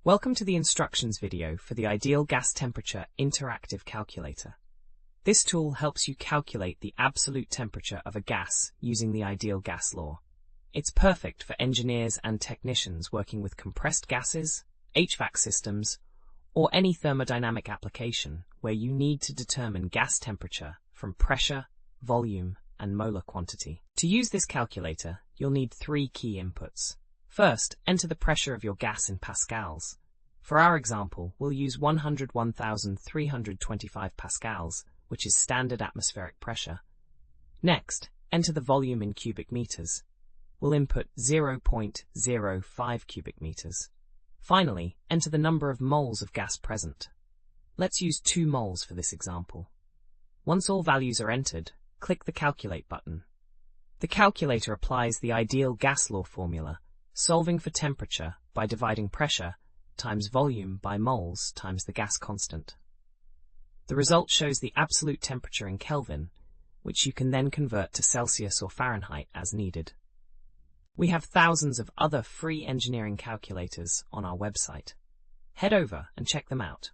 Welcome to the instructions video for the Ideal Gas Temperature Interactive Calculator. This tool helps you calculate the absolute temperature of a gas using the ideal gas law. It's perfect for engineers and technicians working with compressed gases, HVAC systems, or any thermodynamic application where you need to determine gas temperature from pressure, volume, and molar quantity. To use this calculator, you'll need three key inputs. First, enter the pressure of your gas in Pascals. For our example, we'll use 101,325 pascals, which is standard atmospheric pressure. Next, enter the volume in cubic meters. We'll input 0.05 cubic meters. Finally, enter the number of moles of gas present. Let's use 2 moles for this example. Once all values are entered, click the Calculate button. The calculator applies the ideal gas law formula, solving for temperature by dividing pressure times volume by moles times the gas constant. The result shows the absolute temperature in Kelvin, which you can then convert to Celsius or Fahrenheit as needed. We have thousands of other free engineering calculators on our website. Head over and check them out.